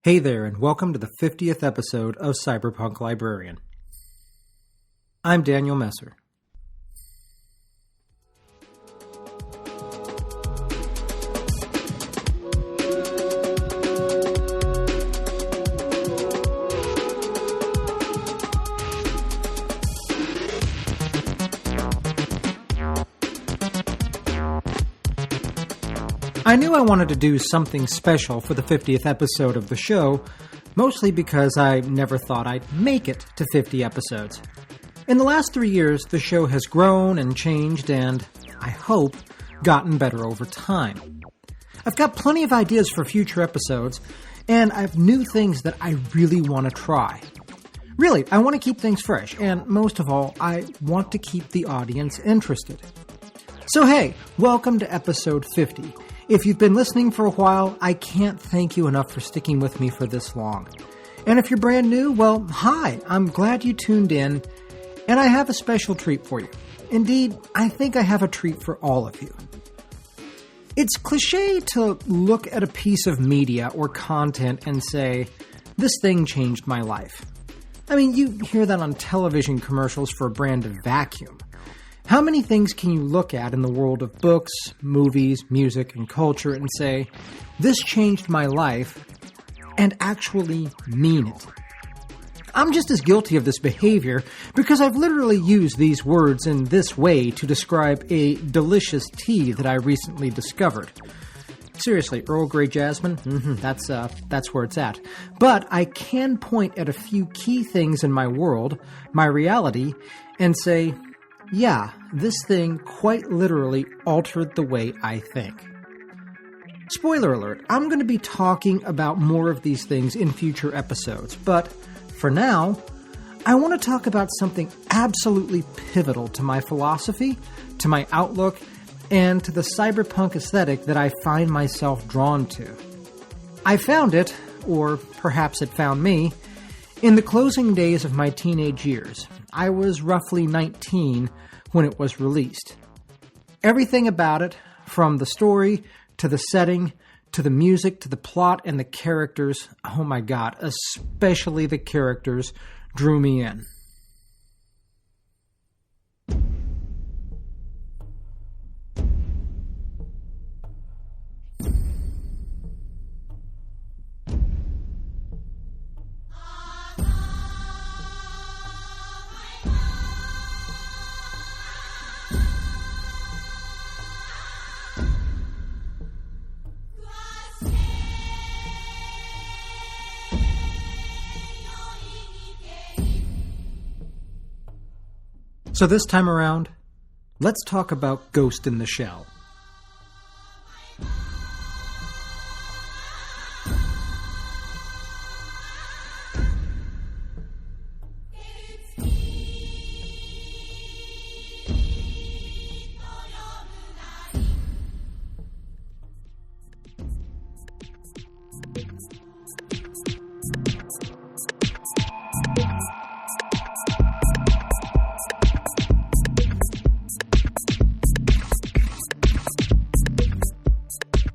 Hey there, and welcome to the 50th episode of Cyberpunk Librarian. I'm Daniel Messer. I knew I wanted to do something special for the 50th episode of the show, mostly because I never thought I'd make it to 50 episodes. In the last 3 years, the show has grown and changed and, I hope, gotten better over time. I've got plenty of ideas for future episodes, and I have new things that I really want to try. Really, I want to keep things fresh, and most of all, I want to keep the audience interested. So hey, welcome to episode 50. If you've been listening for a while, I can't thank you enough for sticking with me for this long. And if you're brand new, well, hi, I'm glad you tuned in, and I have a special treat for you. Indeed, I think I have a treat for all of you. It's cliché to look at a piece of media or content and say, this thing changed my life. I mean, you hear that on television commercials for a brand of vacuum. How many things can you look at in the world of books, movies, music, and culture and say, this changed my life, and actually mean it? I'm just as guilty of this behavior because I've literally used these words in this way to describe a delicious tea that I recently discovered. Seriously, Earl Grey Jasmine? That's where it's at. But I can point at a few key things in my world, my reality, and say, yeah, this thing quite literally altered the way I think. Spoiler alert, I'm going to be talking about more of these things in future episodes, but for now, I want to talk about something absolutely pivotal to my philosophy, to my outlook, and to the cyberpunk aesthetic that I find myself drawn to. I found it, or perhaps it found me, in the closing days of my teenage years. I was roughly 19 when it was released. Everything about it, from the story, to the setting, to the music, to the plot, and the characters, oh my god, especially the characters, drew me in. So this time around, let's talk about Ghost in the Shell.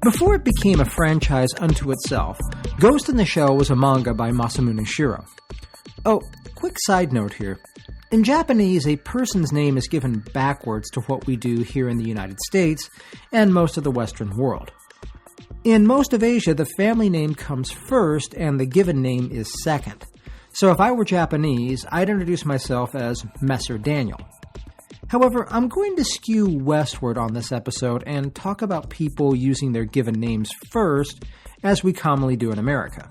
Before it became a franchise unto itself, Ghost in the Shell was a manga by Masamune Shirow. Oh, quick side note here. In Japanese, a person's name is given backwards to what we do here in the United States and most of the Western world. In most of Asia, the family name comes first and the given name is second. So if I were Japanese, I'd introduce myself as Messer Daniel. However, I'm going to skew westward on this episode and talk about people using their given names first, as we commonly do in America.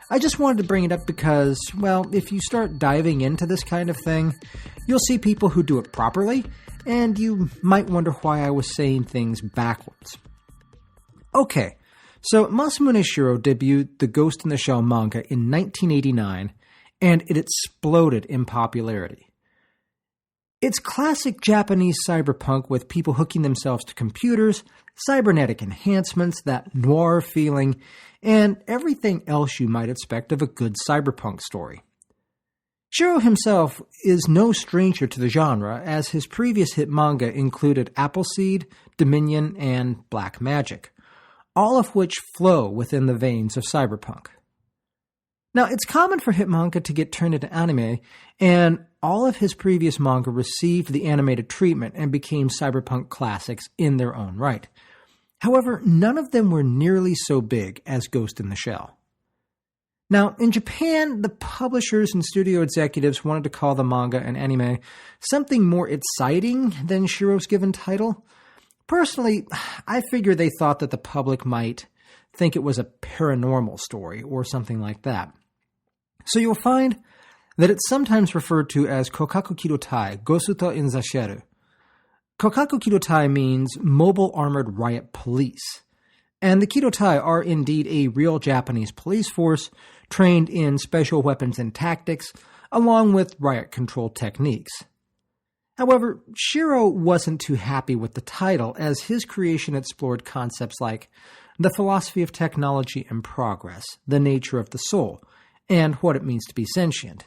I just wanted to bring it up because, well, if you start diving into this kind of thing, you'll see people who do it properly, and you might wonder why I was saying things backwards. Okay, so Masamune Shirow debuted the Ghost in the Shell manga in 1989, and it exploded in popularity. It's classic Japanese cyberpunk with people hooking themselves to computers, cybernetic enhancements, that noir feeling, and everything else you might expect of a good cyberpunk story. Shirow himself is no stranger to the genre, as his previous hit manga included Appleseed, Dominion, and Black Magic, all of which flow within the veins of cyberpunk. Now, it's common for hit manga to get turned into anime, and all of his previous manga received the animated treatment and became cyberpunk classics in their own right. However, none of them were nearly so big as Ghost in the Shell. Now, in Japan, the publishers and studio executives wanted to call the manga and anime something more exciting than Sheru's given title. Personally, I figure they thought that the public might think it was a paranormal story or something like that. So you'll find that it's sometimes referred to as Kōkaku Kidōtai, Gosuto in the Sheru. Kōkaku Kidōtai means Mobile Armored Riot Police. And the Kidōtai are indeed a real Japanese police force trained in special weapons and tactics, along with riot control techniques. However, Sheru wasn't too happy with the title, as his creation explored concepts like the philosophy of technology and progress, the nature of the soul, and what it means to be sentient.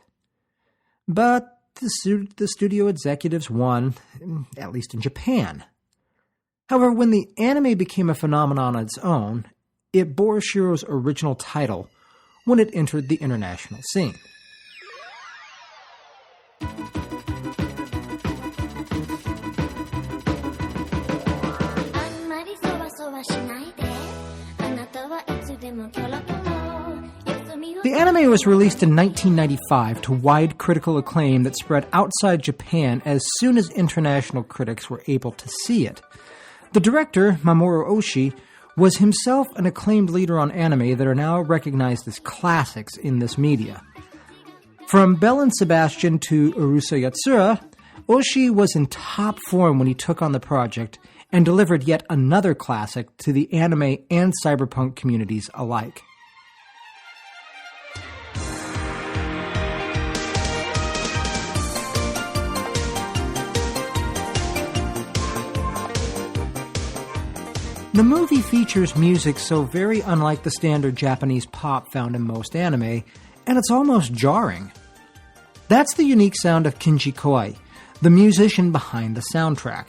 But the studio executives won, at least in Japan. However, when the anime became a phenomenon on its own, it bore Sheru's original title when it entered the international scene. The anime was released in 1995 to wide critical acclaim that spread outside Japan as soon as international critics were able to see it. The director, Mamoru Oshii, was himself an acclaimed leader on anime that are now recognized as classics in this media. From Belle and Sebastian to Urusa Yatsura, Oshii was in top form when he took on the project and delivered yet another classic to the anime and cyberpunk communities alike. The movie features music so very unlike the standard Japanese pop found in most anime, and it's almost jarring. That's the unique sound of Kenji Kawai, the musician behind the soundtrack.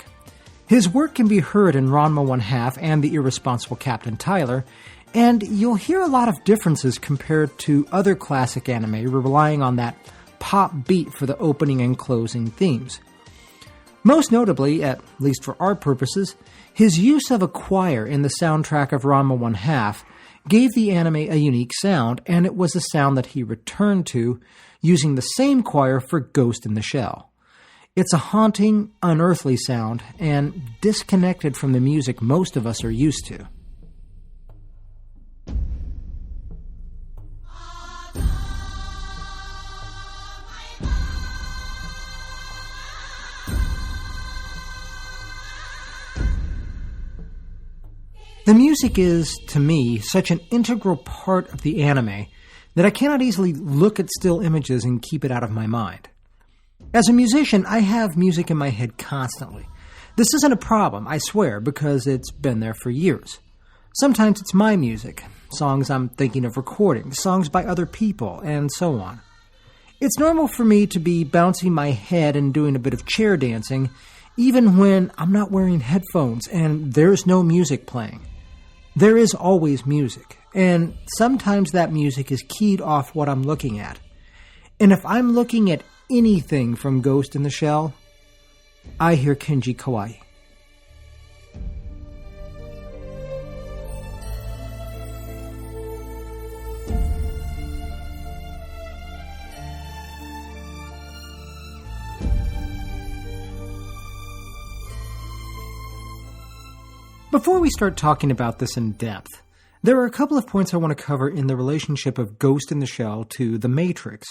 His work can be heard in Ranma 1/2 and The Irresponsible Captain Tyler, and you'll hear a lot of differences compared to other classic anime relying on that pop beat for the opening and closing themes. Most notably, at least for our purposes, his use of a choir in the soundtrack of Ranma 1/2 gave the anime a unique sound, and it was a sound that he returned to, using the same choir for Ghost in the Shell. It's a haunting, unearthly sound, and disconnected from the music most of us are used to. The music is, to me, such an integral part of the anime that I cannot easily look at still images and keep it out of my mind. As a musician, I have music in my head constantly. This isn't a problem, I swear, because it's been there for years. Sometimes it's my music, songs I'm thinking of recording, songs by other people, and so on. It's normal for me to be bouncing my head and doing a bit of chair dancing, even when I'm not wearing headphones and there's no music playing. There is always music, and sometimes that music is keyed off what I'm looking at. And if I'm looking at anything from Ghost in the Shell, I hear Kenji Kawai. Before we start talking about this in depth, there are a couple of points I want to cover in the relationship of Ghost in the Shell to The Matrix.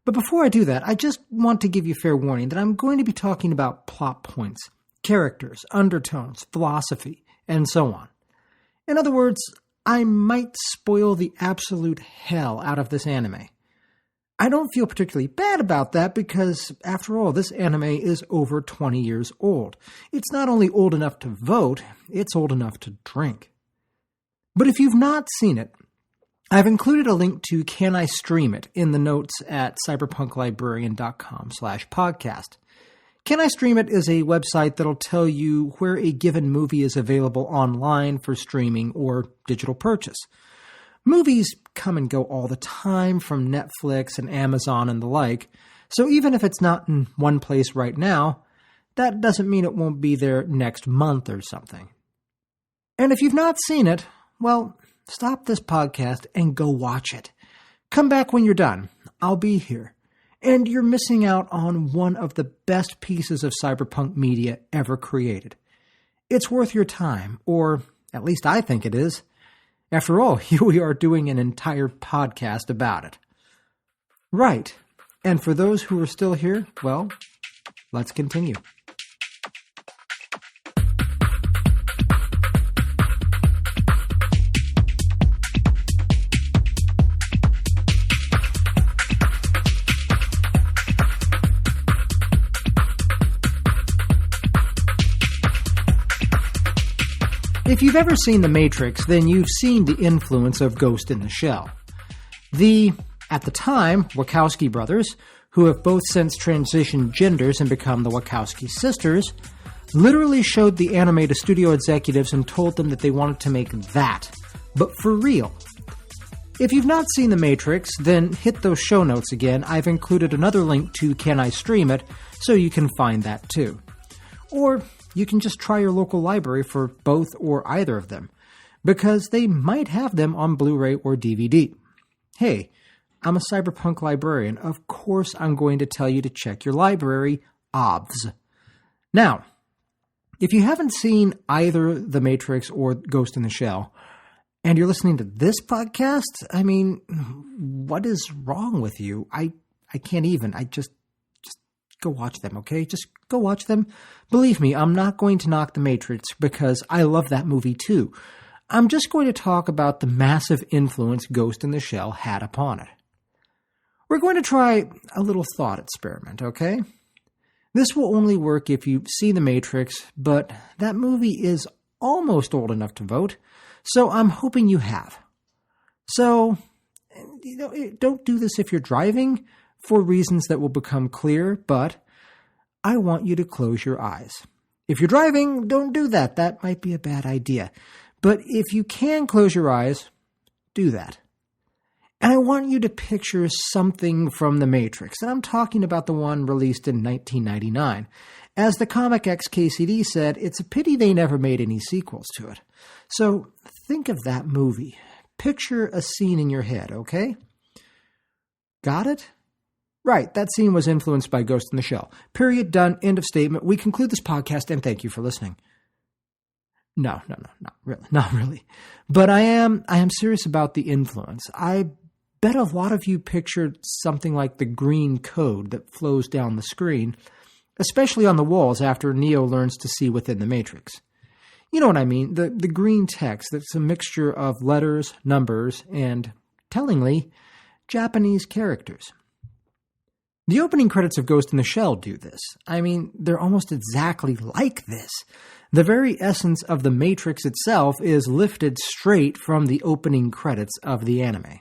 But before I do that, I just want to give you fair warning that I'm going to be talking about plot points, characters, undertones, philosophy, and so on. In other words, I might spoil the absolute hell out of this anime. I don't feel particularly bad about that because, after all, this anime is over 20 years old. It's not only old enough to vote, it's old enough to drink. But if you've not seen it, I've included a link to Can I Stream It in the notes at cyberpunklibrarian.com/podcast. Can I Stream It is a website that'll tell you where a given movie is available online for streaming or digital purchase. Movies come and go all the time from Netflix and Amazon and the like, so even if it's not in one place right now, that doesn't mean it won't be there next month or something. And if you've not seen it, well, stop this podcast and go watch it. Come back when you're done. I'll be here. And you're missing out on one of the best pieces of cyberpunk media ever created. It's worth your time, or at least I think it is. After all, here we are doing an entire podcast about it. Right. And for those who are still here, well, let's continue. If you've ever seen The Matrix, then you've seen the influence of Ghost in the Shell. At the time, Wachowski brothers, who have both since transitioned genders and become the Wachowski sisters, literally showed the anime to studio executives and told them that they wanted to make that, but for real. If you've not seen The Matrix, then hit those show notes again. I've included another link to Can I Stream It, so you can find that too. Or you can just try your local library for both or either of them, because they might have them on Blu-ray or DVD. Hey, I'm a Cyberpunk Librarian. Of course I'm going to tell you to check your library, obvs. Now, if you haven't seen either The Matrix or Ghost in the Shell, and you're listening to this podcast, I mean, what is wrong with you? I can't even. Just go watch them, okay? Just go watch them. Believe me, I'm not going to knock The Matrix because I love that movie too. I'm just going to talk about the massive influence Ghost in the Shell had upon it. We're going to try a little thought experiment, okay? This will only work if you've seen The Matrix, but that movie is almost old enough to vote, so I'm hoping you have. So, don't do this if you're driving, for reasons that will become clear, but I want you to close your eyes. If you're driving, don't do that. That might be a bad idea. But if you can close your eyes, do that. And I want you to picture something from The Matrix, and I'm talking about the one released in 1999. As the Comic X KCD said, it's a pity they never made any sequels to it. So think of that movie. Picture a scene in your head, okay? Got it? Right, that scene was influenced by Ghost in the Shell. Period, done, end of statement. We conclude this podcast, and thank you for listening. No, not really. But I am serious about the influence. I bet a lot of you pictured something like the green code that flows down the screen, especially on the walls after Neo learns to see within the Matrix. You know what I mean, the green text that's a mixture of letters, numbers, and, tellingly, Japanese characters. The opening credits of Ghost in the Shell do this. I mean, they're almost exactly like this. The very essence of the Matrix itself is lifted straight from the opening credits of the anime.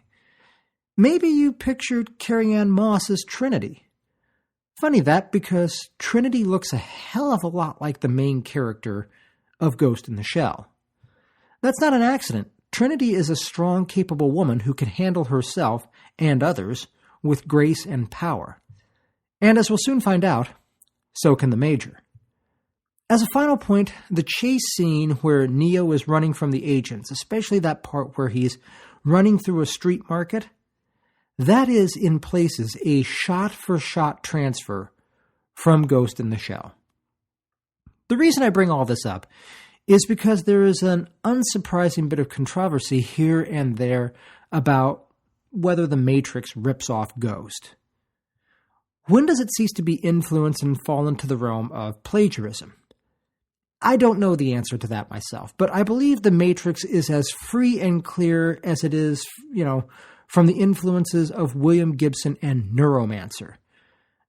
Maybe you pictured Carrie-Anne Moss as Trinity. Funny that, because Trinity looks a hell of a lot like the main character of Ghost in the Shell. That's not an accident. Trinity is a strong, capable woman who can handle herself and others with grace and power. And as we'll soon find out, so can the Major. As a final point, the chase scene where Neo is running from the agents, especially that part where he's running through a street market, that is in places a shot-for-shot transfer from Ghost in the Shell. The reason I bring all this up is because there is an unsurprising bit of controversy here and there about whether the Matrix rips off Ghost. When does it cease to be influenced and fall into the realm of plagiarism? I don't know the answer to that myself, but I believe The Matrix is as free and clear as it is, from the influences of William Gibson and Neuromancer.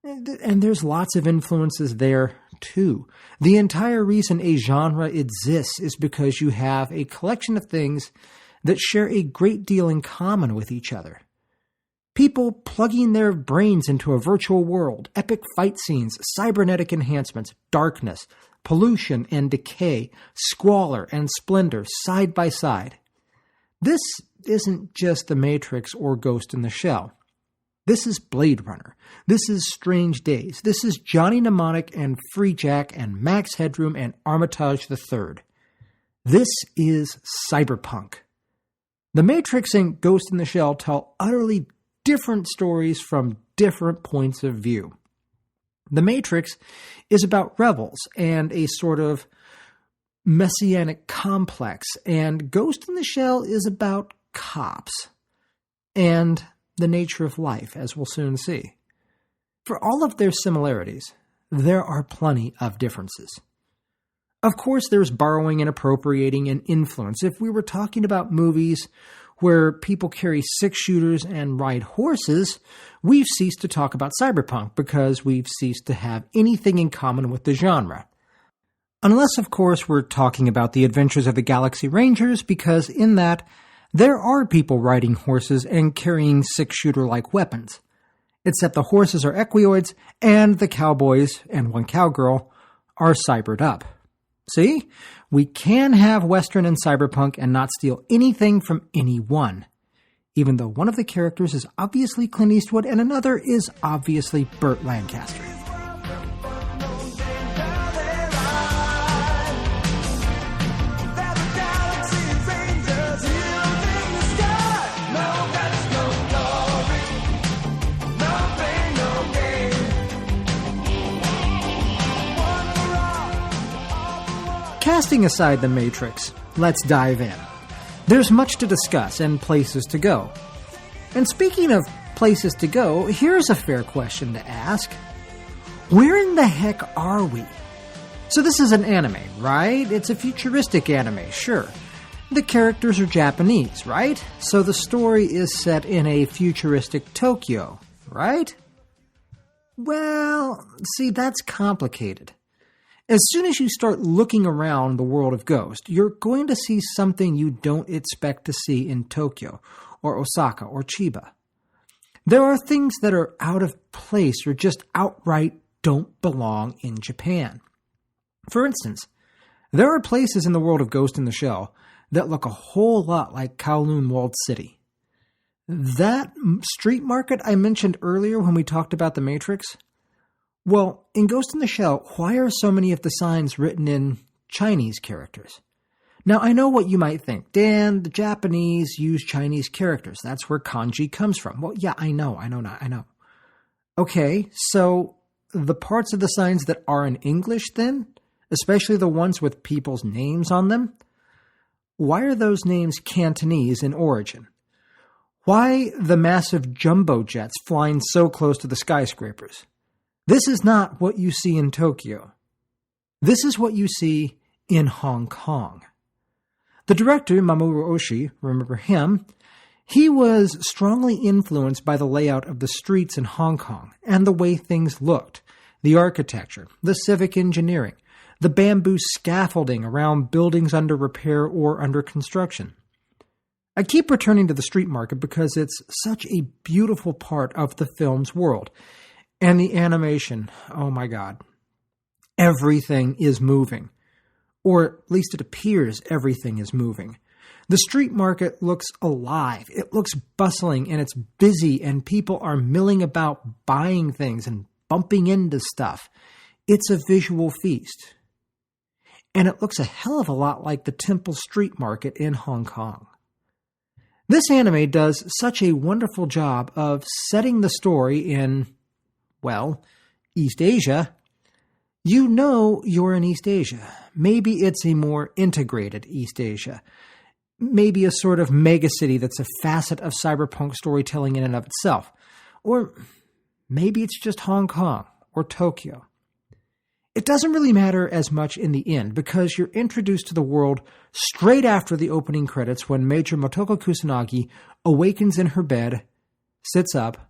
And there's lots of influences there, too. The entire reason a genre exists is because you have a collection of things that share a great deal in common with each other. People plugging their brains into a virtual world, epic fight scenes, cybernetic enhancements, darkness, pollution and decay, squalor and splendor side by side. This isn't just The Matrix or Ghost in the Shell. This is Blade Runner. This is Strange Days. This is Johnny Mnemonic and Free Jack and Max Headroom and Armitage III. This is Cyberpunk. The Matrix and Ghost in the Shell tell utterly different stories from different points of view. The Matrix is about rebels and a sort of messianic complex, and Ghost in the Shell is about cops and the nature of life, as we'll soon see. For all of their similarities, there are plenty of differences. Of course, there's borrowing and appropriating and influence. If we were talking about movies where people carry six-shooters and ride horses, we've ceased to talk about cyberpunk because we've ceased to have anything in common with the genre. Unless, of course, we're talking about the Adventures of the Galaxy Rangers, because in that, there are people riding horses and carrying six-shooter-like weapons. Except the horses are equioids, and the cowboys and one cowgirl are cybered up. See? We can have Western and cyberpunk and not steal anything from anyone. Even though one of the characters is obviously Clint Eastwood and another is obviously Burt Lancaster. Casting aside The Matrix, let's dive in. There's much to discuss and places to go. And speaking of places to go, here's a fair question to ask. Where in the heck are we? So this is an anime, right? It's a futuristic anime, sure. The characters are Japanese, right? So the story is set in a futuristic Tokyo, right? Well, see, that's complicated. As soon as you start looking around the world of Ghost, you're going to see something you don't expect to see in Tokyo, or Osaka, or Chiba. There are things that are out of place or just outright don't belong in Japan. For instance, there are places in the world of Ghost in the Shell that look a whole lot like Kowloon Walled City. That street market I mentioned earlier when we talked about The Matrix, well, in Ghost in the Shell, why are so many of the signs written in Chinese characters? Now, I know what you might think. Dan, the Japanese use Chinese characters. That's where kanji comes from. Well, yeah, I know. Okay, so the parts of the signs that are in English then, especially the ones with people's names on them, why are those names Cantonese in origin? Why the massive jumbo jets flying so close to the skyscrapers? This is not what you see in Tokyo. This is what you see in Hong Kong. The director, Mamoru Oshii, remember him? He was strongly influenced by the layout of the streets in Hong Kong and the way things looked, the architecture, the civic engineering, the bamboo scaffolding around buildings under repair or under construction. I keep returning to the street market because it's such a beautiful part of the film's world. And the animation, oh my God. Everything is moving. Or at least it appears everything is moving. The street market looks alive. It looks bustling and it's busy and people are milling about buying things and bumping into stuff. It's a visual feast. And it looks a hell of a lot like the Temple Street Market in Hong Kong. This anime does such a wonderful job of setting the story in, well, East Asia. You know you're in East Asia. Maybe it's a more integrated East Asia. Maybe a sort of megacity that's a facet of cyberpunk storytelling in and of itself. Or maybe it's just Hong Kong or Tokyo. It doesn't really matter as much in the end because you're introduced to the world straight after the opening credits when Major Motoko Kusanagi awakens in her bed, sits up,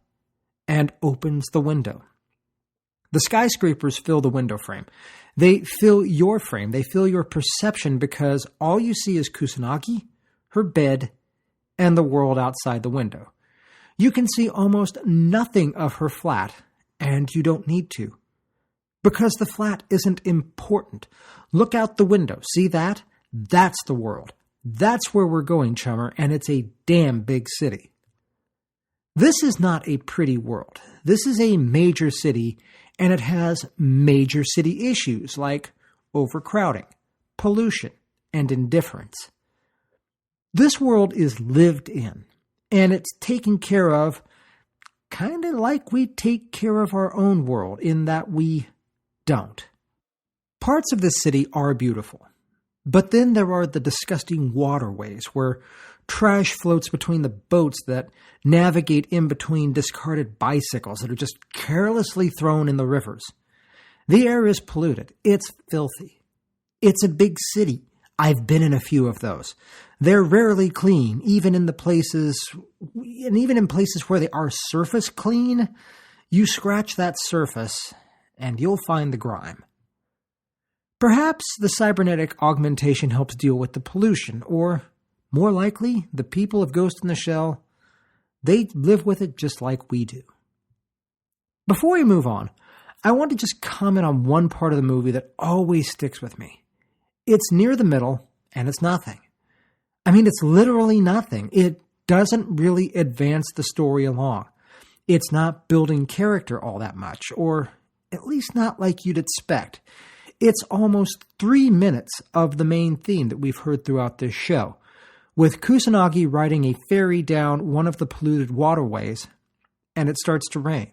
and opens the window. The skyscrapers fill the window frame. They fill your frame. They fill your perception because all you see is Kusanagi, her bed, and the world outside the window. You can see almost nothing of her flat, and you don't need to. Because the flat isn't important. Look out the window. See that? That's the world. That's where we're going, chummer, and it's a damn big city. This is not a pretty world. This is a major city, and it has major city issues like overcrowding, pollution, and indifference. This world is lived in, and it's taken care of kind of like we take care of our own world, in that we don't. Parts of the city are beautiful, but then there are the disgusting waterways where trash floats between the boats that navigate in between discarded bicycles that are just carelessly thrown in the rivers. The air is polluted. It's filthy. It's a big city. I've been in a few of those. They're rarely clean, even in places where they are surface clean. You scratch that surface, and you'll find the grime. Perhaps the cybernetic augmentation helps deal with the pollution, or, more likely, the people of Ghost in the Shell, they live with it just like we do. Before we move on, I want to just comment on one part of the movie that always sticks with me. It's near the middle, and it's nothing. I mean, it's literally nothing. It doesn't really advance the story along. It's not building character all that much, or at least not like you'd expect. It's almost 3 minutes of the main theme that we've heard throughout this show, with Kusanagi riding a ferry down one of the polluted waterways, and it starts to rain.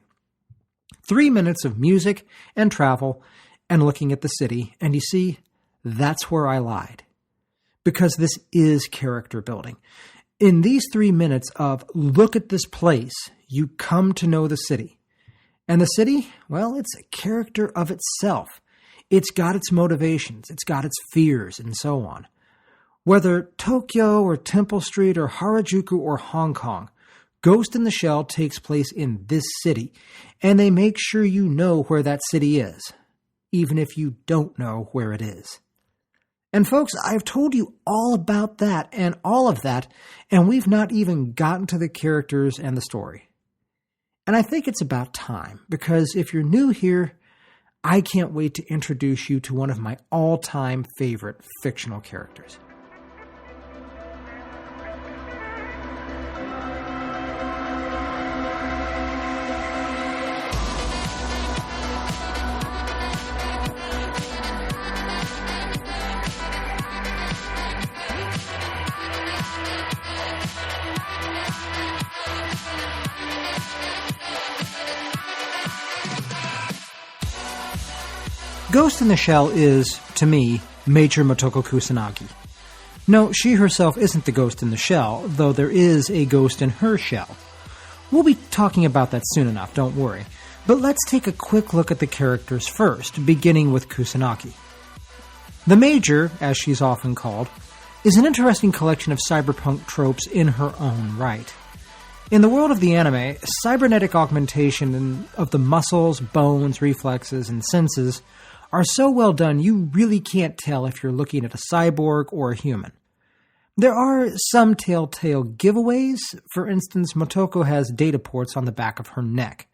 3 minutes of music and travel and looking at the city, and you see, that's where I lied. Because this is character building. In these 3 minutes of look at this place, you come to know the city. And the city, well, it's a character of itself. It's got its motivations, it's got its fears, and so on. Whether Tokyo or Temple Street or Harajuku or Hong Kong, Ghost in the Shell takes place in this city, and they make sure you know where that city is, even if you don't know where it is. And folks, I've told you all about that and all of that, and we've not even gotten to the characters and the story. And I think it's about time, because if you're new here, I can't wait to introduce you to one of my all-time favorite fictional characters. Ghost in the Shell is, to me, Major Motoko Kusanagi. No, she herself isn't the ghost in the shell, though there is a ghost in her shell. We'll be talking about that soon enough, don't worry. But let's take a quick look at the characters first, beginning with Kusanagi. The Major, as she's often called, is an interesting collection of cyberpunk tropes in her own right. In the world of the anime, cybernetic augmentation of the muscles, bones, reflexes, and senses are so well done you really can't tell if you're looking at a cyborg or a human. There are some telltale giveaways. For instance, Motoko has data ports on the back of her neck.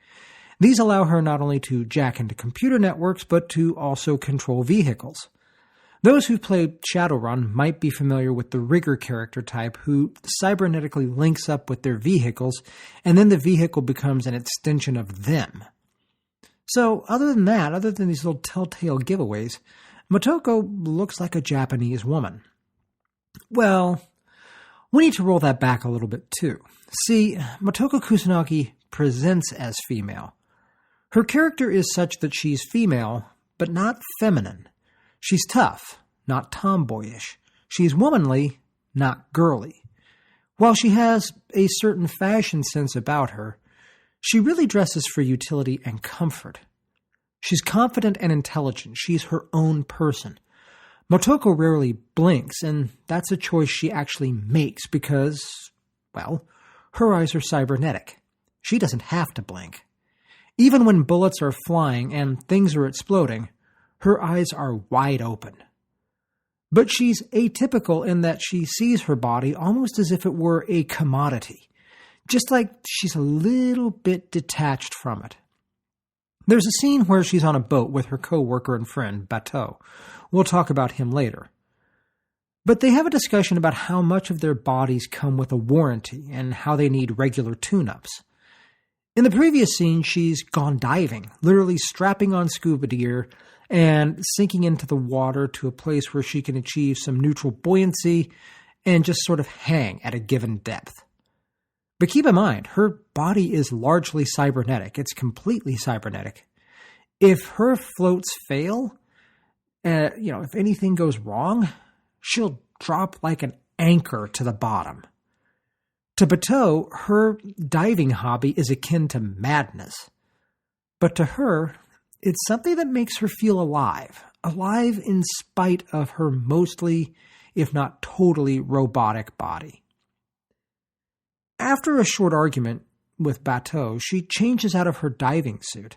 These allow her not only to jack into computer networks, but to also control vehicles. Those who've played Shadowrun might be familiar with the Rigger character type who cybernetically links up with their vehicles, and then the vehicle becomes an extension of them. So, other than these little telltale giveaways, Motoko looks like a Japanese woman. Well, we need to roll that back a little bit too. See, Motoko Kusanagi presents as female. Her character is such that she's female, but not feminine. She's tough, not tomboyish. She's womanly, not girly. While she has a certain fashion sense about her, she really dresses for utility and comfort. She's confident and intelligent. She's her own person. Motoko rarely blinks, and that's a choice she actually makes because, well, her eyes are cybernetic. She doesn't have to blink. Even when bullets are flying and things are exploding, her eyes are wide open. But she's atypical in that she sees her body almost as if it were a commodity. Just like she's a little bit detached from it. There's a scene where she's on a boat with her co-worker and friend, Bateau. We'll talk about him later. But they have a discussion about how much of their bodies come with a warranty and how they need regular tune-ups. In the previous scene, she's gone diving, literally strapping on scuba gear and sinking into the water to a place where she can achieve some neutral buoyancy and just sort of hang at a given depth. But keep in mind, her body is largely cybernetic. It's completely cybernetic. If her floats fail, if anything goes wrong, she'll drop like an anchor to the bottom. To Bateau, her diving hobby is akin to madness. But to her, it's something that makes her feel alive in spite of her mostly, if not totally, robotic body. After a short argument with Bateau, she changes out of her diving suit,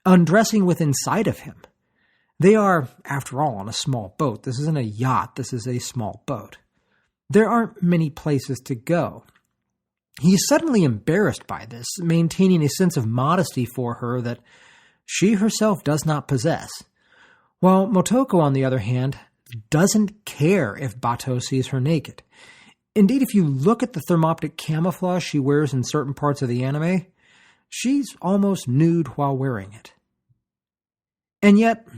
undressing with inside of him. They are, after all, on a small boat. This isn't a yacht, this is a small boat. There aren't many places to go. He's suddenly embarrassed by this, maintaining a sense of modesty for her that she herself does not possess. While Motoko, on the other hand, doesn't care if Bateau sees her naked. Indeed, if you look at the thermoptic camouflage she wears in certain parts of the anime, she's almost nude while wearing it. And yet,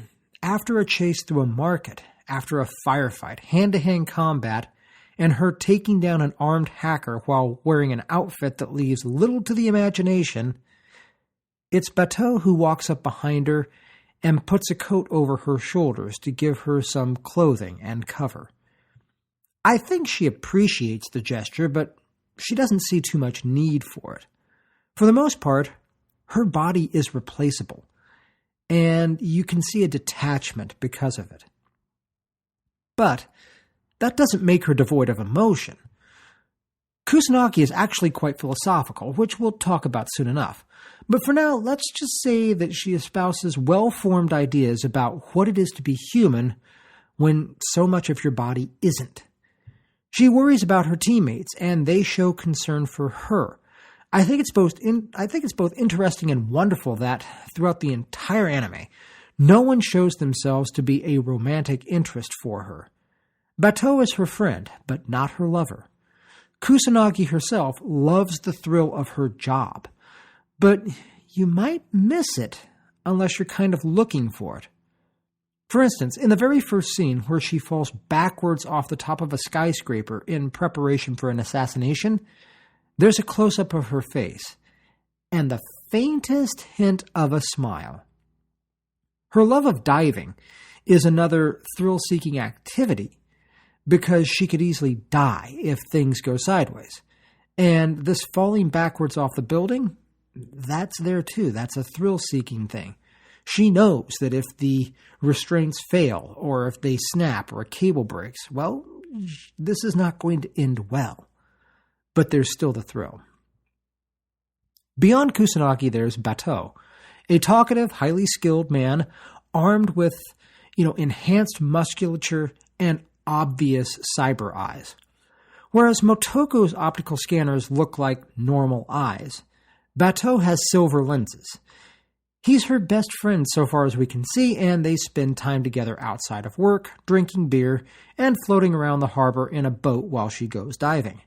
after a chase through a market, after a firefight, hand-to-hand combat, and her taking down an armed hacker while wearing an outfit that leaves little to the imagination, it's Bateau who walks up behind her and puts a coat over her shoulders to give her some clothing and cover. I think she appreciates the gesture, but she doesn't see too much need for it. For the most part, her body is replaceable, and you can see a detachment because of it. But that doesn't make her devoid of emotion. Kusanagi is actually quite philosophical, which we'll talk about soon enough. But for now, let's just say that she espouses well-formed ideas about what it is to be human when so much of your body isn't. She worries about her teammates, and they show concern for her. I think it's both interesting and wonderful that, throughout the entire anime, no one shows themselves to be a romantic interest for her. Bateau is her friend, but not her lover. Kusanagi herself loves the thrill of her job, but you might miss it unless you're kind of looking for it. For instance, in the very first scene where she falls backwards off the top of a skyscraper in preparation for an assassination, there's a close-up of her face, and the faintest hint of a smile. Her love of diving is another thrill-seeking activity, because she could easily die if things go sideways. And this falling backwards off the building, that's there too. That's a thrill-seeking thing. She knows that if the restraints fail, or if they snap, or a cable breaks, well, this is not going to end well. But there's still the thrill. Beyond Kusanagi, there's Bateau, a talkative, highly skilled man armed with, enhanced musculature and obvious cyber eyes. Whereas Motoko's optical scanners look like normal eyes, Bateau has silver lenses. He's her best friend so far as we can see, and they spend time together outside of work, drinking beer, and floating around the harbor in a boat while she goes diving.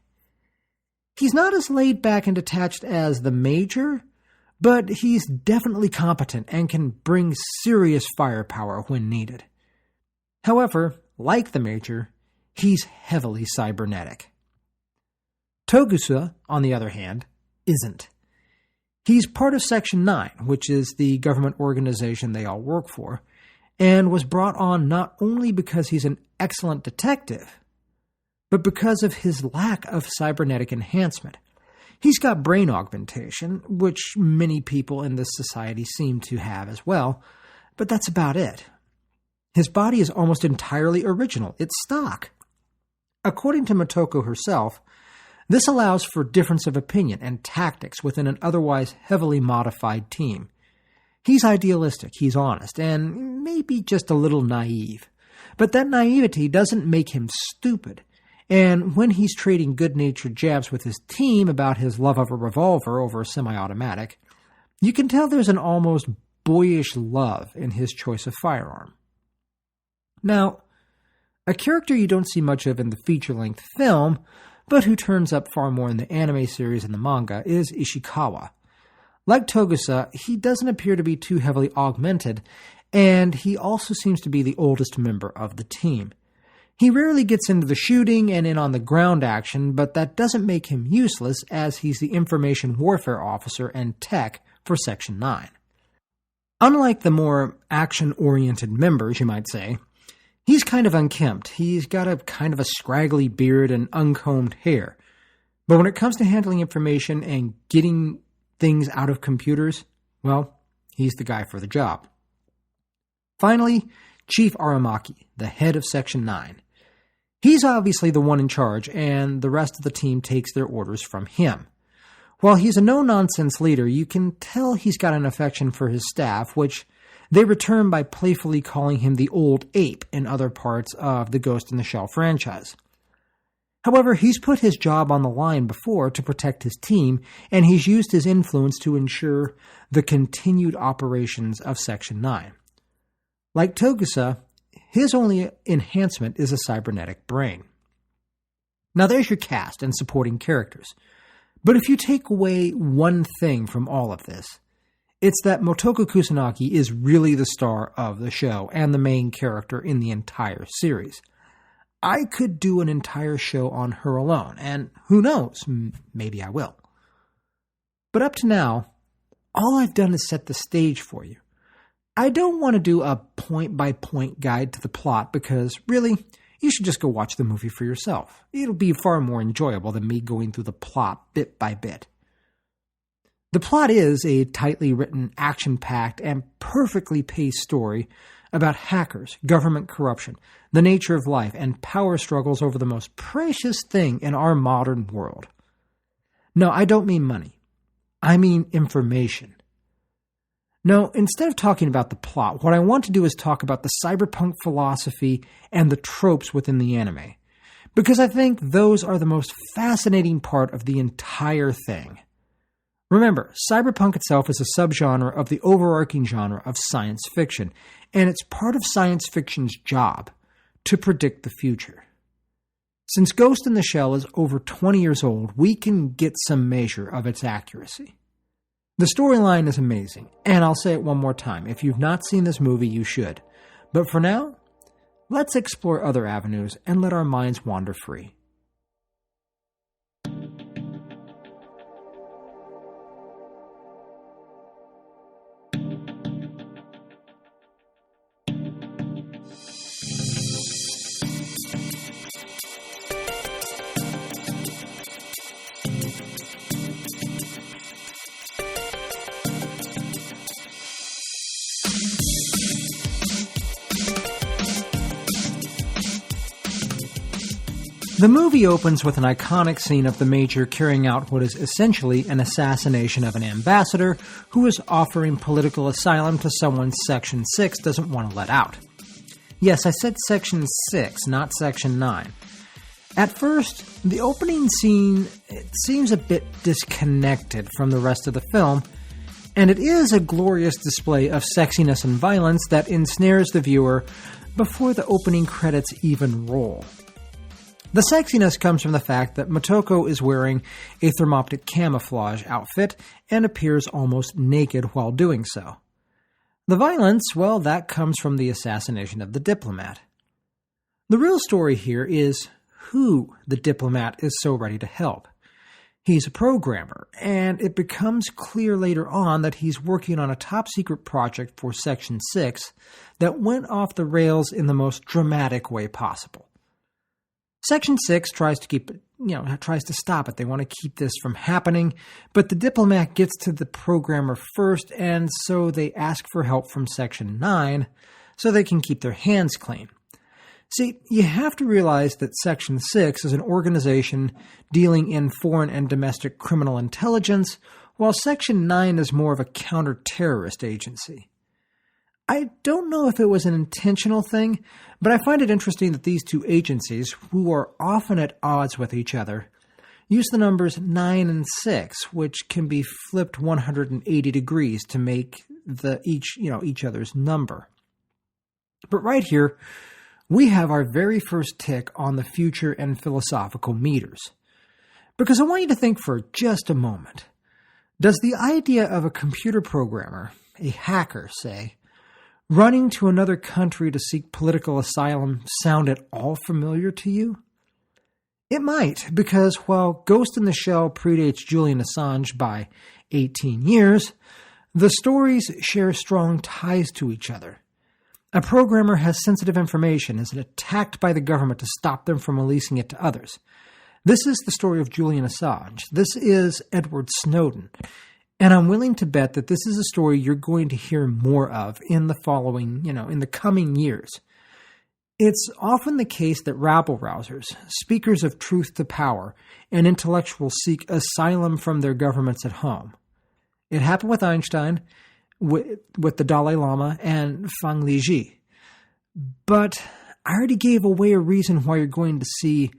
He's not as laid back and detached as the Major, but he's definitely competent and can bring serious firepower when needed. However, like the Major, he's heavily cybernetic. Togusa, on the other hand, isn't. He's part of Section 9, which is the government organization they all work for, and was brought on not only because he's an excellent detective, but because of his lack of cybernetic enhancement. He's got brain augmentation, which many people in this society seem to have as well, but that's about it. His body is almost entirely original. It's stock. According to Motoko herself, this allows for difference of opinion and tactics within an otherwise heavily modified team. He's idealistic, he's honest, and maybe just a little naive. But that naivety doesn't make him stupid. And when he's trading good-natured jabs with his team about his love of a revolver over a semi-automatic, you can tell there's an almost boyish love in his choice of firearm. Now, A character you don't see much of in the feature-length film, but who turns up far more in the anime series and the manga, is Ishikawa. Like Togusa, he doesn't appear to be too heavily augmented, and he also seems to be the oldest member of the team. He rarely gets into the shooting and in on the ground action, but that doesn't make him useless, as he's the information warfare officer and tech for Section 9. Unlike the more action-oriented members, you might say, he's kind of unkempt. He's got a kind of a scraggly beard and uncombed hair. But when it comes to handling information and getting things out of computers, well, he's the guy for the job. Finally, Chief Aramaki, the head of Section 9. He's obviously the one in charge, and the rest of the team takes their orders from him. While he's a no-nonsense leader, you can tell he's got an affection for his staff, which they return by playfully calling him the Old Ape in other parts of the Ghost in the Shell franchise. However, he's put his job on the line before to protect his team, and he's used his influence to ensure the continued operations of Section 9. Like Togusa, his only enhancement is a cybernetic brain. Now there's your cast and supporting characters. But if you take away one thing from all of this, it's that Motoko Kusanagi is really the star of the show and the main character in the entire series. I could do an entire show on her alone, and who knows, maybe I will. But up to now, all I've done is set the stage for you. I don't want to do a point-by-point guide to the plot because, really, you should just go watch the movie for yourself. It'll be far more enjoyable than me going through the plot bit by bit. The plot is a tightly written, action-packed, and perfectly paced story about hackers, government corruption, the nature of life, and power struggles over the most precious thing in our modern world. No, I don't mean money. I mean information. No, instead of talking about the plot, what I want to do is talk about the cyberpunk philosophy and the tropes within the anime, because I think those are the most fascinating part of the entire thing. Remember, cyberpunk itself is a subgenre of the overarching genre of science fiction, and it's part of science fiction's job to predict the future. Since Ghost in the Shell is over 20 years old, we can get some measure of its accuracy. The storyline is amazing, and I'll say it one more time. If you've not seen this movie, you should. But for now, let's explore other avenues and let our minds wander free. The movie opens with an iconic scene of the Major carrying out what is essentially an assassination of an ambassador who is offering political asylum to someone Section 6 doesn't want to let out. Yes, I said Section 6, not Section 9. At first, the opening scene seems a bit disconnected from the rest of the film, and it is a glorious display of sexiness and violence that ensnares the viewer before the opening credits even roll. The sexiness comes from the fact that Motoko is wearing a thermoptic camouflage outfit and appears almost naked while doing so. The violence, well, that comes from the assassination of the diplomat. The real story here is who the diplomat is so ready to help. He's a programmer, and it becomes clear later on that he's working on a top-secret project for Section 6 that went off the rails in the most dramatic way possible. Section 6 tries to stop it. They want to keep this from happening, but the diplomat gets to the programmer first, and so they ask for help from Section 9 so they can keep their hands clean. See, you have to realize that Section 6 is an organization dealing in foreign and domestic criminal intelligence, while Section 9 is more of a counter-terrorist agency. I don't know if it was an intentional thing, but I find it interesting that these two agencies, who are often at odds with each other, use the numbers 9 and 6, which can be flipped 180 degrees to make each other's number. But right here, we have our very first tick on the future and philosophical meters. Because I want you to think for just a moment. Does the idea of a computer programmer, a hacker, say, running to another country to seek political asylum sound at all familiar to you? It might, because while Ghost in the Shell predates Julian Assange by 18 years, the stories share strong ties to each other. A programmer has sensitive information and is attacked by the government to stop them from releasing it to others. This is the story of Julian Assange. This is Edward Snowden. And I'm willing to bet that this is a story you're going to hear more of in the coming years. It's often the case that rabble-rousers, speakers of truth to power, and intellectuals seek asylum from their governments at home. It happened with Einstein, with the Dalai Lama, and Fang Liji. But I already gave away a reason why you're going to see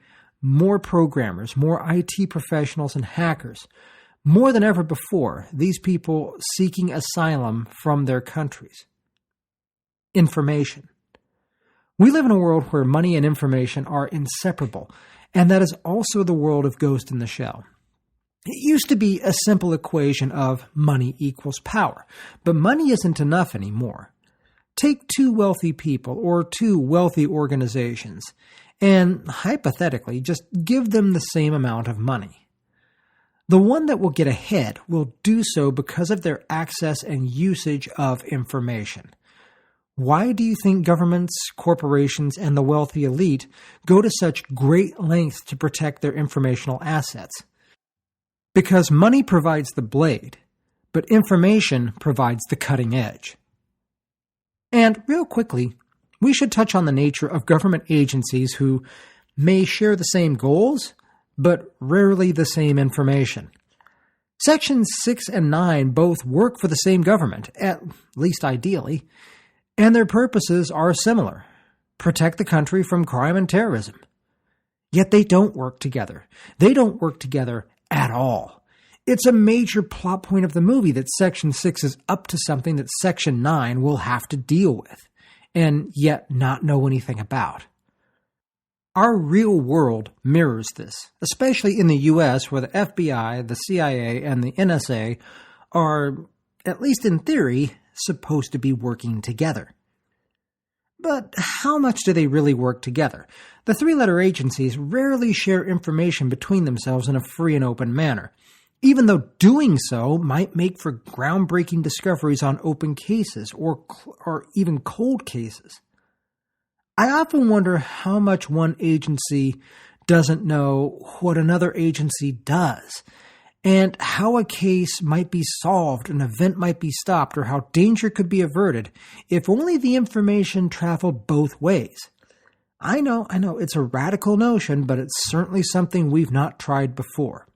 more programmers, more IT professionals, and hackers. More than ever before, these people seeking asylum from their countries. Information. We live in a world where money and information are inseparable, and that is also the world of Ghost in the Shell. It used to be a simple equation of money equals power, but money isn't enough anymore. Take two wealthy people or two wealthy organizations, and hypothetically, just give them the same amount of money. The one that will get ahead will do so because of their access and usage of information. Why do you think governments, corporations, and the wealthy elite go to such great lengths to protect their informational assets? Because money provides the blade, but information provides the cutting edge. And real quickly, we should touch on the nature of government agencies who may share the same goals, but rarely the same information. Sections 6 and 9 both work for the same government, at least ideally, and their purposes are similar: protect the country from crime and terrorism. Yet they don't work together. They don't work together at all. It's a major plot point of the movie that Section 6 is up to something that Section 9 will have to deal with, and yet not know anything about. Our real world mirrors this, especially in the U.S., where the FBI, the CIA, and the NSA are, at least in theory, supposed to be working together. But how much do they really work together? The three-letter agencies rarely share information between themselves in a free and open manner, even though doing so might make for groundbreaking discoveries on open cases or even cold cases. I often wonder how much one agency doesn't know what another agency does, and how a case might be solved, an event might be stopped, or how danger could be averted if only the information traveled both ways. I know, it's a radical notion, but it's certainly something we've not tried before.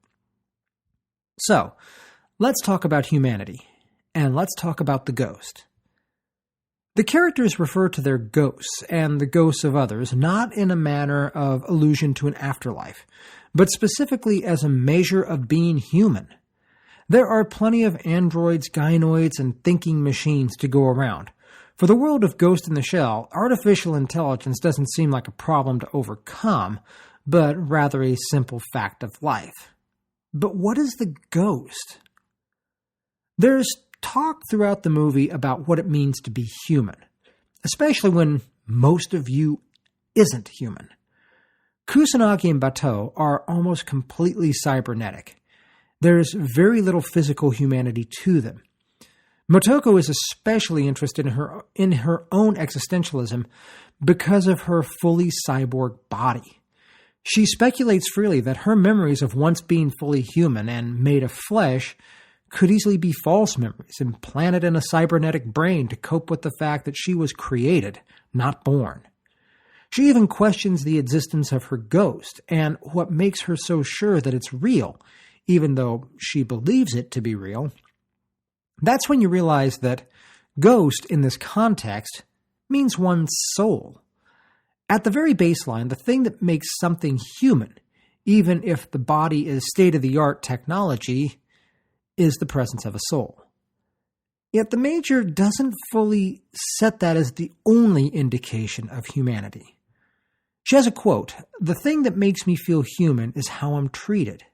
So, let's talk about humanity, and let's talk about the ghost. The characters refer to their ghosts and the ghosts of others not in a manner of allusion to an afterlife, but specifically as a measure of being human. There are plenty of androids, gynoids, and thinking machines to go around. For the world of Ghost in the Shell, artificial intelligence doesn't seem like a problem to overcome, but rather a simple fact of life. But what is the ghost? There's talk throughout the movie about what it means to be human, especially when most of you isn't human. Kusanagi and Bateau are almost completely cybernetic. There's very little physical humanity to them. Motoko is especially interested in her own existentialism because of her fully cyborg body. She speculates freely that her memories of once being fully human and made of flesh could easily be false memories implanted in a cybernetic brain to cope with the fact that she was created, not born. She even questions the existence of her ghost and what makes her so sure that it's real, even though she believes it to be real. That's when you realize that ghost in this context means one's soul. At the very baseline, the thing that makes something human, even if the body is state-of-the-art technology, is the presence of a soul. Yet the Major doesn't fully set that as the only indication of humanity. She has a quote, "The thing that makes me feel human is how I'm treated."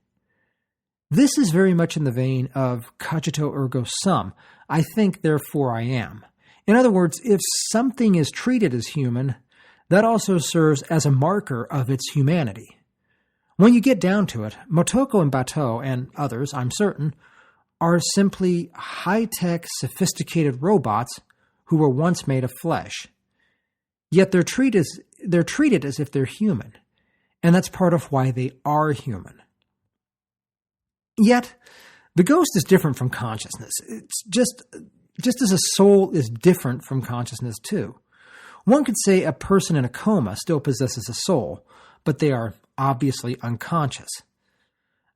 This is very much in the vein of cogito ergo sum, I think, therefore I am. In other words, if something is treated as human, that also serves as a marker of its humanity. When you get down to it, Motoko and Batou, and others, I'm certain, are simply high-tech, sophisticated robots who were once made of flesh. Yet they're treated as if they're human, and that's part of why they are human. Yet, the ghost is different from consciousness. It's just as a soul is different from consciousness too. One could say a person in a coma still possesses a soul, but they are obviously unconscious.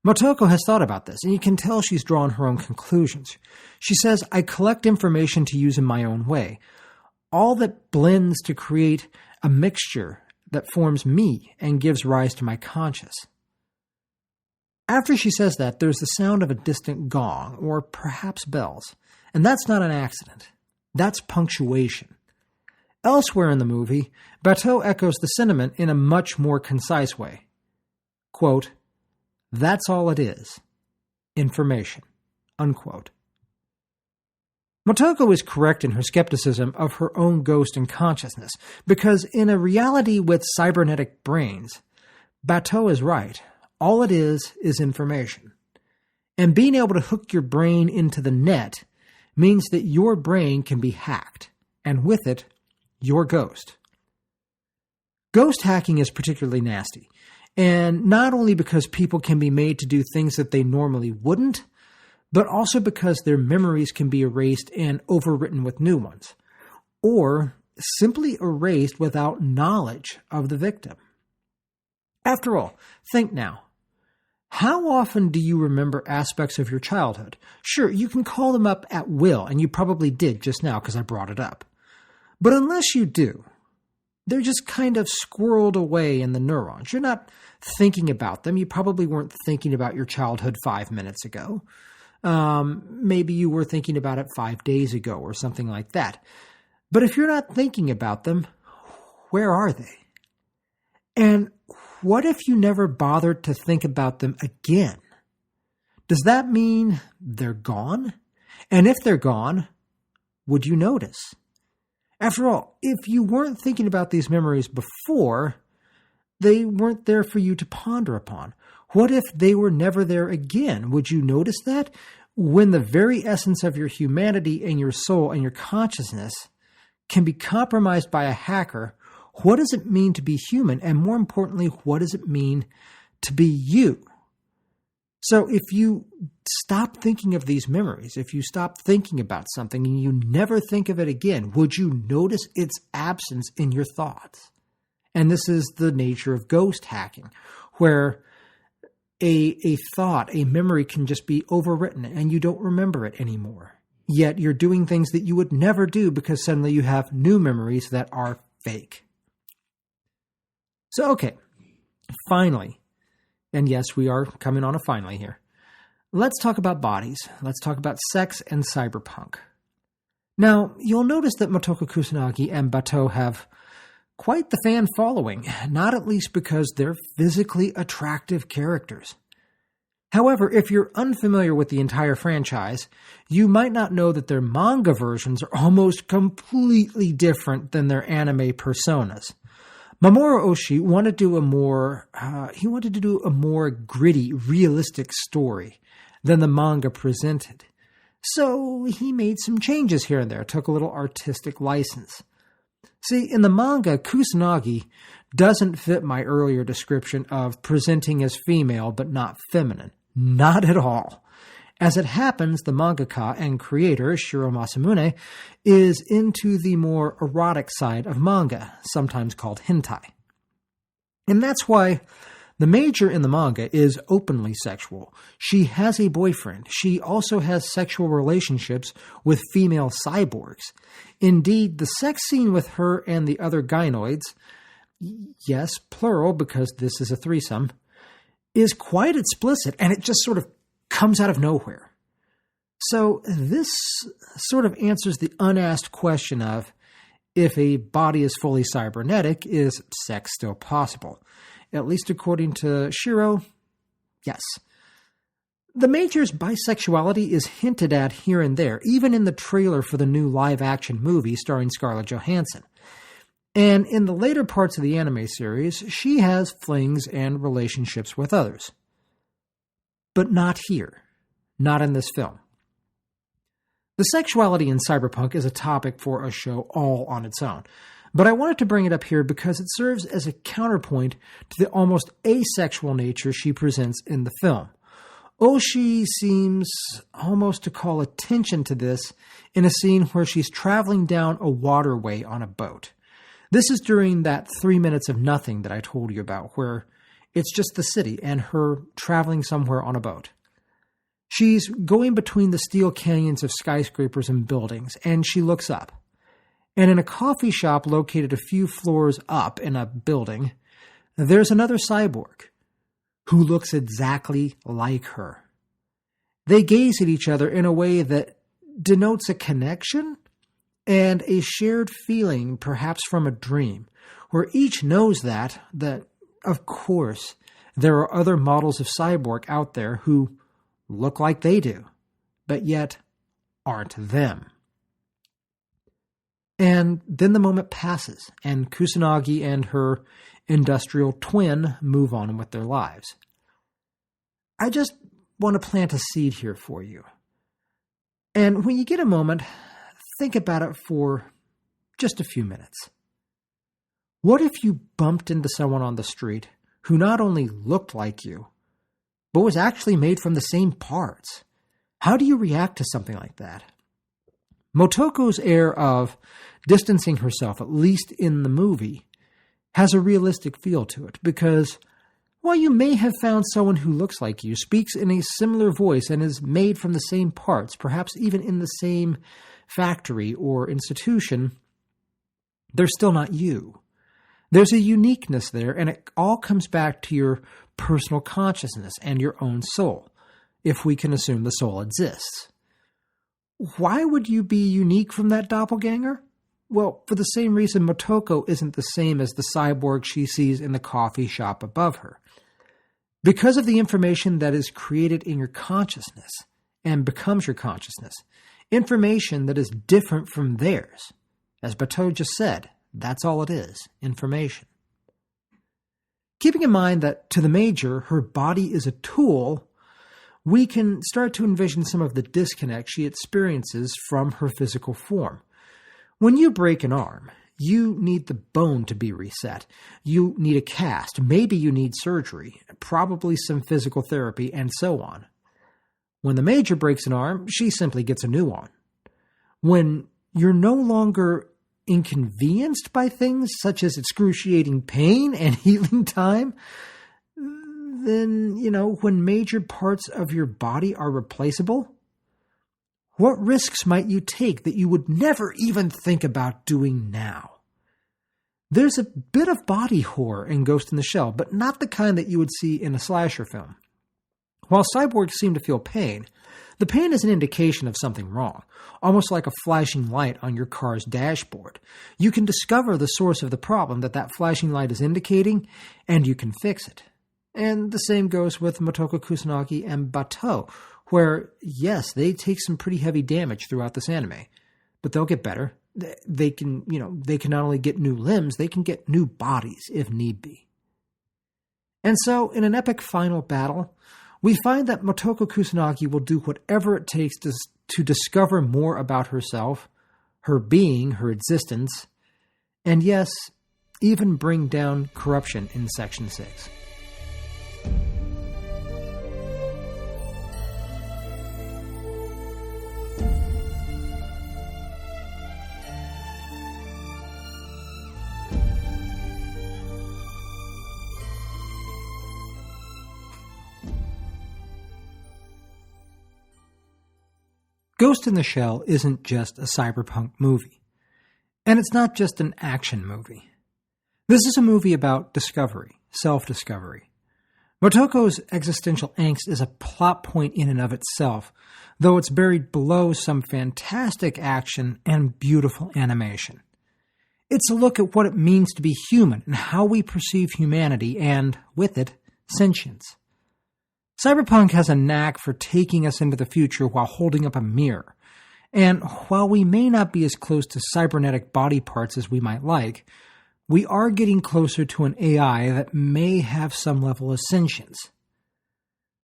Motoko has thought about this, and you can tell she's drawn her own conclusions. She says, "I collect information to use in my own way, all that blends to create a mixture that forms me and gives rise to my conscious." After she says that, there's the sound of a distant gong, or perhaps bells, and that's not an accident. That's punctuation. Elsewhere in the movie, Batou echoes the sentiment in a much more concise way. Quote, "That's all it is. Information." Unquote. Motoko is correct in her skepticism of her own ghost and consciousness, because in a reality with cybernetic brains, Batou is right. All it is information. And being able to hook your brain into the net means that your brain can be hacked, and with it, your ghost. Ghost hacking is particularly nasty, and not only because people can be made to do things that they normally wouldn't, but also because their memories can be erased and overwritten with new ones, or simply erased without knowledge of the victim. After all, think now. How often do you remember aspects of your childhood? Sure, you can call them up at will, and you probably did just now because I brought it up. But unless you do, they're just kind of squirreled away in the neurons. You're not thinking about them. You probably weren't thinking about your childhood 5 minutes ago. Maybe you were thinking about it 5 days ago or something like that. But if you're not thinking about them, where are they? And what if you never bothered to think about them again? Does that mean they're gone? And if they're gone, would you notice? After all, if you weren't thinking about these memories before, they weren't there for you to ponder upon. What if they were never there again? Would you notice that? When the very essence of your humanity and your soul and your consciousness can be compromised by a hacker, what does it mean to be human? And more importantly, what does it mean to be you? So if you stop thinking of these memories, if you stop thinking about something and you never think of it again, would you notice its absence in your thoughts? And this is the nature of ghost hacking, where a thought, a memory can just be overwritten and you don't remember it anymore. Yet you're doing things that you would never do because suddenly you have new memories that are fake. So, okay, finally, and yes, we are coming on a finally here, let's talk about bodies. Let's talk about sex and cyberpunk. Now, you'll notice that Motoko Kusanagi and Batou have quite the fan following, not at least because they're physically attractive characters. However, if you're unfamiliar with the entire franchise, you might not know that their manga versions are almost completely different than their anime personas. Mamoru Oshii wanted to do a more gritty, realistic story than the manga presented. So he made some changes here and there, took a little artistic license. See, in the manga, Kusanagi doesn't fit my earlier description of presenting as female but not feminine. Not at all. As it happens, the mangaka and creator, Sheru Masamune, is into the more erotic side of manga, sometimes called hentai. And that's why the major in the manga is openly sexual. She has a boyfriend. She also has sexual relationships with female cyborgs. Indeed, the sex scene with her and the other gynoids, yes, plural because this is a threesome, is quite explicit, and it just sort of comes out of nowhere. So this sort of answers the unasked question of, If a body is fully cybernetic, is sex still possible? At least according to Sheru, yes. The Major's bisexuality is hinted at here and there, even in the trailer for the new live-action movie starring Scarlett Johansson. And in the later parts of the anime series, she has flings and relationships with others. But not here. Not in this film. The sexuality in Cyberpunk is a topic for a show all on its own. But I wanted to bring it up here because it serves as a counterpoint to the almost asexual nature she presents in the film. Oshi seems almost to call attention to this in a scene where she's traveling down a waterway on a boat. This is during that 3 minutes of nothing that I told you about, where it's just the city and her traveling somewhere on a boat. She's going between the steel canyons of skyscrapers and buildings, and she looks up. And in a coffee shop located a few floors up in a building, there's another cyborg who looks exactly like her. They gaze at each other in a way that denotes a connection and a shared feeling, perhaps from a dream, where each knows that, of course, there are other models of cyborg out there who look like they do, but yet aren't them. And then the moment passes, and Kusanagi and her industrial twin move on with their lives. I just want to plant a seed here for you. And when you get a moment, think about it for just a few minutes. What if you bumped into someone on the street who not only looked like you, but was actually made from the same parts? How do you react to something like that? Motoko's air of distancing herself, at least in the movie, has a realistic feel to it because, while you may have found someone who looks like you, speaks in a similar voice, and is made from the same parts, perhaps even in the same factory or institution, they're still not you. There's a uniqueness there, and it all comes back to your personal consciousness and your own soul, if we can assume the soul exists. Why would you be unique from that doppelganger? Well, for the same reason Motoko isn't the same as the cyborg she sees in the coffee shop above her. Because of the information that is created in your consciousness and becomes your consciousness, information that is different from theirs. As Bateau just said, that's all it is, information. Keeping in mind that to the Major, her body is a tool, we can start to envision some of the disconnect she experiences from her physical form. When you break an arm, you need the bone to be reset. You need a cast. Maybe you need surgery, probably some physical therapy, and so on. When the Major breaks an arm, she simply gets a new one. When you're no longer inconvenienced by things such as excruciating pain and healing time, then, when major parts of your body are replaceable, what risks might you take that you would never even think about doing now? There's a bit of body horror in Ghost in the Shell, but not the kind that you would see in a slasher film. While cyborgs seem to feel pain, the pain is an indication of something wrong, almost like a flashing light on your car's dashboard. You can discover the source of the problem that flashing light is indicating, and you can fix it. And the same goes with Motoko Kusanagi and Bateau, where, yes, they take some pretty heavy damage throughout this anime, but they'll get better. They can not only get new limbs, they can get new bodies if need be. And so, in an epic final battle, we find that Motoko Kusanagi will do whatever it takes to discover more about herself, her being, her existence, and yes, even bring down corruption in Section 6. Ghost in the Shell isn't just a cyberpunk movie. And it's not just an action movie. This is a movie about discovery, self-discovery. Motoko's existential angst is a plot point in and of itself, though it's buried below some fantastic action and beautiful animation. It's a look at what it means to be human and how we perceive humanity and, with it, sentience. Cyberpunk has a knack for taking us into the future while holding up a mirror. And while we may not be as close to cybernetic body parts as we might like, we are getting closer to an AI that may have some level of sentience.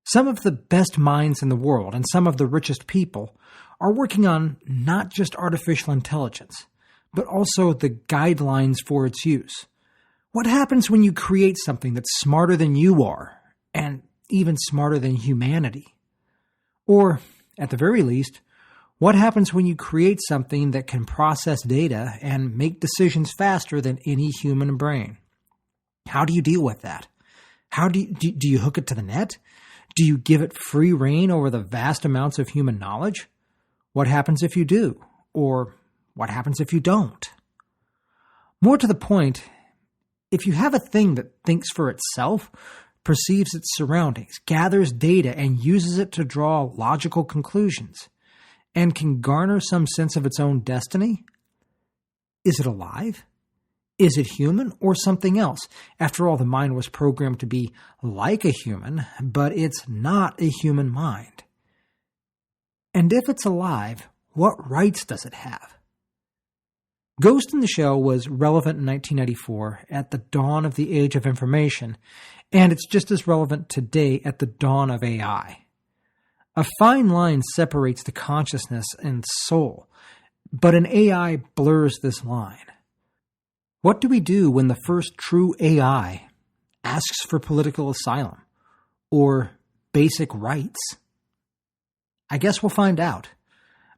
Some of the best minds in the world and some of the richest people are working on not just artificial intelligence, but also the guidelines for its use. What happens when you create something that's smarter than you are, and even smarter than humanity? Or, at the very least, what happens when you create something that can process data and make decisions faster than any human brain? How do you deal with that? How do you hook it to the net? Do you give it free rein over the vast amounts of human knowledge? What happens if you do? Or what happens if you don't? More to the point, if you have a thing that thinks for itself, perceives its surroundings, gathers data, and uses it to draw logical conclusions, and can garner some sense of its own destiny, is it alive? Is it human or something else? After all, the mind was programmed to be like a human, but it's not a human mind. And if it's alive, what rights does it have? Ghost in the Shell was relevant in 1994 at the dawn of the age of information, and it's just as relevant today at the dawn of AI. A fine line separates the consciousness and soul, but an AI blurs this line. What do we do when the first true AI asks for political asylum or basic rights? I guess we'll find out.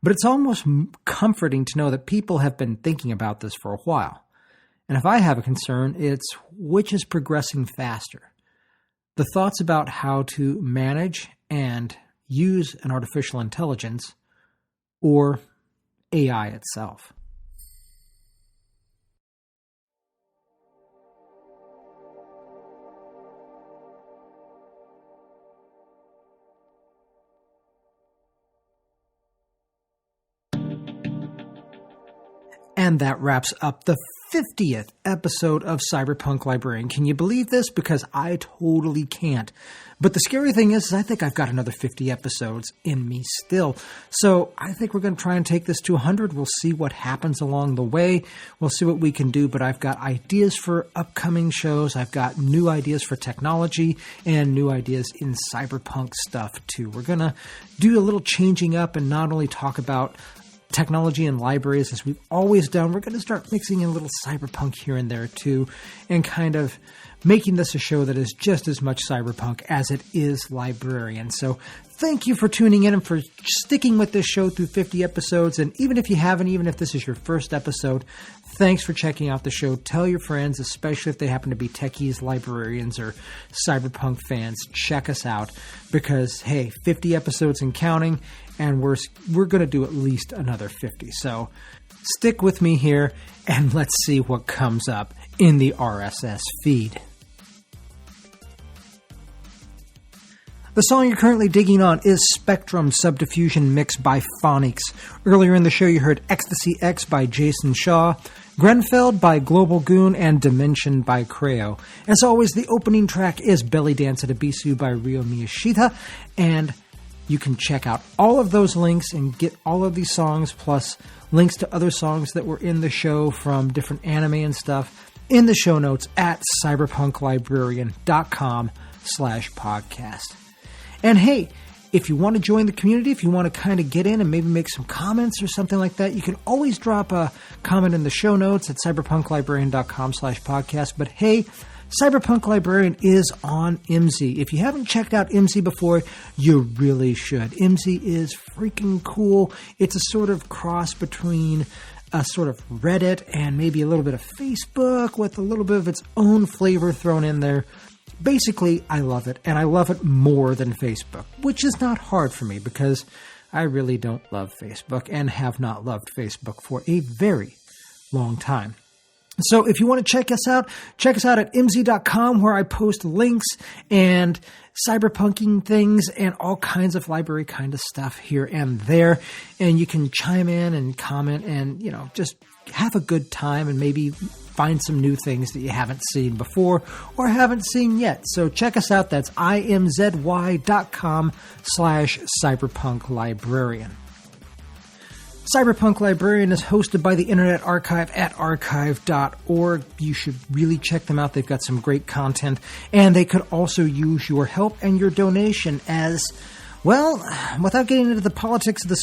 But it's almost comforting to know that people have been thinking about this for a while. And if I have a concern, it's which is progressing faster. The thoughts about how to manage and use an artificial intelligence or AI itself. And that wraps up the 50th episode of Cyberpunk Librarian. Can you believe this? Because I totally can't. But the scary thing is I think I've got another 50 episodes in me still. So I think we're going to try and take this to 100. We'll see what happens along the way. We'll see what we can do. But I've got ideas for upcoming shows. I've got new ideas for technology and new ideas in cyberpunk stuff too. We're going to do a little changing up and not only talk about technology and libraries as we've always done. We're going to start mixing in a little cyberpunk here and there too, and kind of making this a show that is just as much cyberpunk as it is librarian. So thank you for tuning in and for sticking with this show through 50 episodes. And even if you haven't, even if this is your first episode, thanks for checking out the show. Tell your friends, especially if they happen to be techies, librarians, or cyberpunk fans. Check us out because, hey, 50 episodes and counting, and we're going to do at least another 50. So stick with me here, and let's see what comes up in the RSS feed. The song you're currently digging on is Spectrum Subdiffusion Mix by Phonics. Earlier in the show you heard Ecstasy X by Jason Shaw, Grenfell by Global Goon, and Dimension by Creo. As always, the opening track is Belly Dance at Abisu by Ryo Miyashita, and you can check out all of those links and get all of these songs, plus links to other songs that were in the show from different anime and stuff, in the show notes at cyberpunklibrarian.com/podcast. And hey, if you want to join the community, if you want to kind of get in and maybe make some comments or something like that, you can always drop a comment in the show notes at cyberpunklibrarian.com/podcast. But hey, Cyberpunk Librarian is on IMSI. If you haven't checked out IMSI before, you really should. IMSI is freaking cool. It's a sort of cross between a sort of Reddit and maybe a little bit of Facebook with a little bit of its own flavor thrown in there. Basically, I love it, and I love it more than Facebook, which is not hard for me because I really don't love Facebook and have not loved Facebook for a very long time. So if you want to check us out at mz.com, where I post links and cyberpunking things and all kinds of library kind of stuff here and there. And you can chime in and comment and, just have a good time and maybe find some new things that you haven't seen before or haven't seen yet. So check us out. That's imzy.com/cyberpunk librarian. Cyberpunk Librarian is hosted by the Internet Archive at archive.org. You should really check them out. They've got some great content, and they could also use your help and your donation as, well, without getting into the politics of the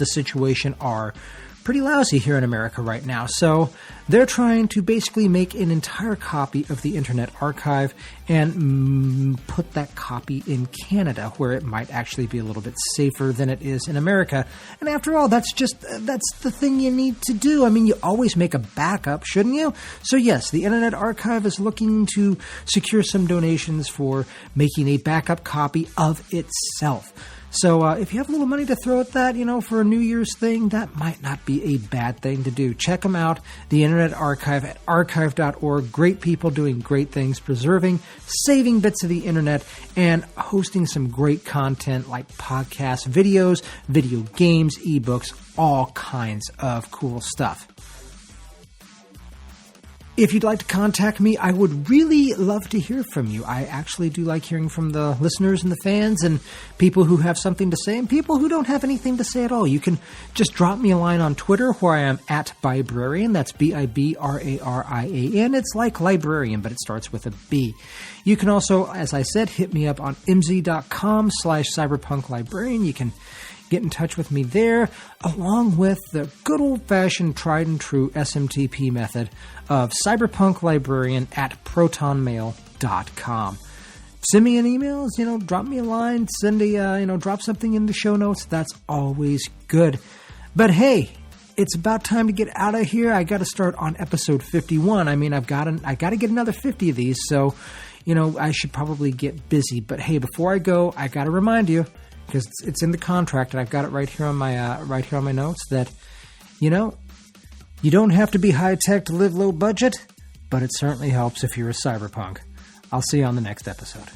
situation are pretty lousy here in America right now. So they're trying to basically make an entire copy of the Internet Archive and put that copy in Canada, where it might actually be a little bit safer than it is in America. And after all, that's the thing you need to do. I mean, you always make a backup, shouldn't you? So yes, the Internet Archive is looking to secure some donations for making a backup copy of itself. So if you have a little money to throw at that, for a New Year's thing, that might not be a bad thing to do. Check them out, the Internet Archive at archive.org. Great people doing great things, preserving, saving bits of the Internet, and hosting some great content like podcasts, videos, video games, ebooks, all kinds of cool stuff. If you'd like to contact me, I would really love to hear from you. I actually do like hearing from the listeners and the fans and people who have something to say and people who don't have anything to say at all. You can just drop me a line on Twitter, where I am at Bibrarian. That's Bibrarian. It's like librarian, but it starts with a B. You can also, as I said, hit me up on mz.com/cyberpunk librarian. You can get in touch with me there, along with the good old-fashioned, tried-and-true SMTP method of cyberpunklibrarian@protonmail.com. Send me an email, drop me a line, drop something in the show notes. That's always good. But hey, it's about time to get out of here. I got to start on episode 51. I mean, I got to get another 50 of these, so I should probably get busy. But hey, before I go, I got to remind you, because it's in the contract, and I've got it right here on my notes, that you don't have to be high tech to live low budget, but it certainly helps if you're a cyberpunk. I'll see you on the next episode.